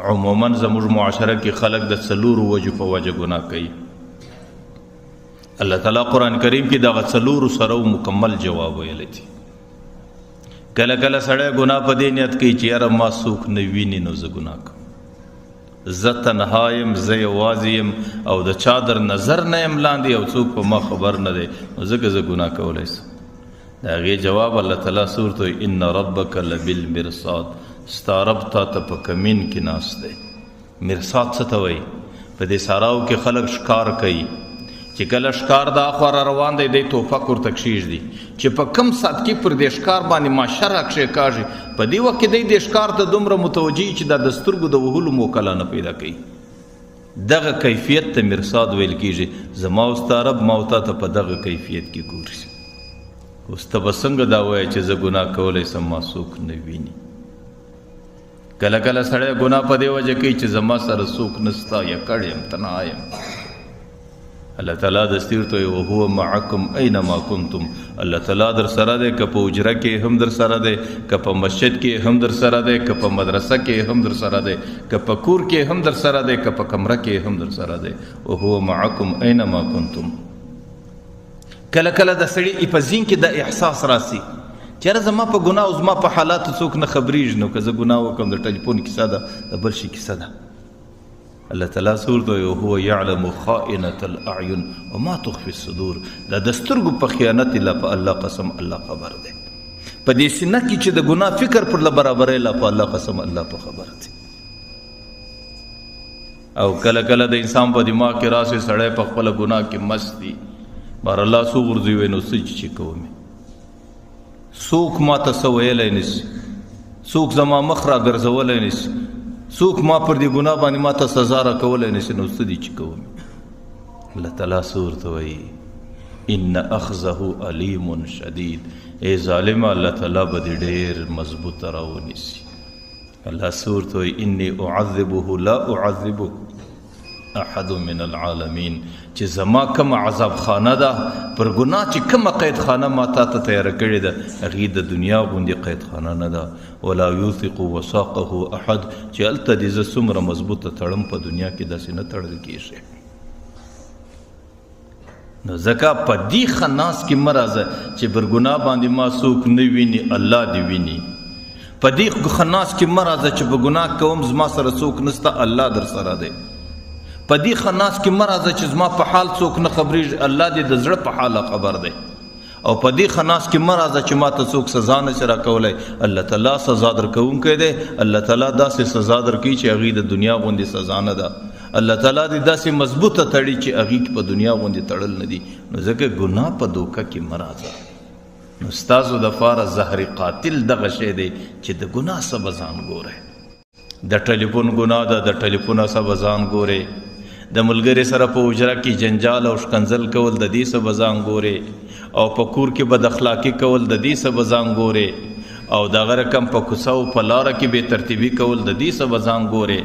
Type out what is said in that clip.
عموما زموږ معاشره کې خلک د څلورو وجو په وجه ګناه کوي. الله تعالی قرآن کریم کې دغه څلورو سره مکمل جواب ویلی دی. کله کله سړی ګناه په دې نیت کوي چې یاره ما څوک نه ویني نو زه ګناه کوم، زه تنها یم، زه یوازې یم او د چا در نظر نه یم لاندې او څوک په ما خبر نه دی، نو ځکه زه ګناه کولی شم. د هغې جواب الله تعالی سورت وایي ان ربک لبالمرصاد، ستا رب تا ته په کمین کې ناست دی. مرصاد څه ته وایي؟ په دې ساراو کې خلک ښکار کوي چې کله ښکار دا خوا را روان دی دی توفک ورته کښېږدي چې په کم ساعت کې پر دې ښکار باندې ماشه را کښېکاږي، په دې وخت کې دی دې ښکار ته دومره متوجه چې دا د سترګو د وهلو موقع نه پیدا کوي. دغه کیفیت ته مرصاد ویل کېږي. زما او ستا رب ما او تا ته په دغه کیفیت کې ګوري. اوس ته به څنګه دا وایې چې زه ګناه کولی شم ما څوک نه ویني؟ کله کله سړی ګناه په دې وجه کوي چې زما سره څوک نسته، یکړ یم، تنها یم. الله تعالی دستور ته وهو معکم اینما کنتم، الله تعالی در سره دی، که په حجره کې هم در سره دی، که په مسجد کې هم در سره دی، که په مدرسه کې هم در سره دی، که په کور کې هم در سره دی، که په کمره کې هم در سره دی. وهو معکم اینما کنتم. کله کله د سړي په ذهن کې د احساس راسي چې یاره زما په ګناه او زما په حالاتو څوک نه خبریږي، نو که زه ګناه وکړم د ټلیفون کیسه ده، د بل شي کیسه ده. الله تعالی سورت وایي وهو یعلم خائنة الاعین وما تخفي الصدور. دا د سترګو په خیانت لا په الله قسم الله خبر دی. په دې سینه کې چې د ګناه فکر پر له برابرې لا په الله قسم الله په خبر دی. او کله کله د انسان په دماغ کې راسي سړی په خپله ګناه کې مست دی، بار الله څو غورځوي وایي نو څه چې کوم څوک ما ته څه ویلی نشي، څوک زما مخ را ګرځولی نشي، څوک ما پر دې ګناه باندې ما ته سزا را کولی نشي، نو څه دي چې کوم. الله تعالی سورت وایي ان اخذه علیم شدید. ای ظالمه الله تعالی به دې ډېر مضبوطه راونیسي. الله سورت وایي انی اعذبه لا اعذبه احد من العالمین، چې زما کوم عذاب خانه ده پر ګناه چې کومه قید خانه ما تا ته تیاره کړې ده هغې د دنیا غوندې قید خانه نه ده. ولا یوثق وثاقه احد، چې هلته دې زه څومره مضبوطه تړم په دنیا کې داسې نه تړل کېږي. نو ځکه په دې ښه ناس کې مه راځه چې پر ګناه باندې ما څوک نه ویني، الله دې ویني. په دې ښه ناس کې مه راځه چې په ګناه کوم زما سره څوک نسته، الله در سره دی. په دې ښه ناس کې مه راځه چې زما په حال څوک نه خبرېږي، الله دې د زړه په حاله خبر دی. او په دې ښه ناس کې مه راځه چې ما ته څوک سزا نشي راکولی، الله تعالی سزا درکوونکی دی. الله تعالی داسې سزا درکوي چې هغې د دنیا غوندې سزا نه ده. الله تعالی دې داسې مضبوطه تړي چې هغې په دنیا غوندې تړل نه دي. نو ځکه ګناه په دوکه کې مه راځه. نو ستاسو دپاره زهر قاتل دغه شی دی چې د ګناه څه به ځان ګورئ. د ټلیفون ګناه ده، د ټلیفونه څه به ځان ګورئ. د ملګري سره په حجره کې جنجال او شکنځل کول د دې څه به ځان ګورې، او په کور کې بد اخلاقي کول د دې څه به ځان ګورې، او دغه رقم په کوڅه او په لاره کې بې ترتیبي کول د دې څه به ځان ګورې.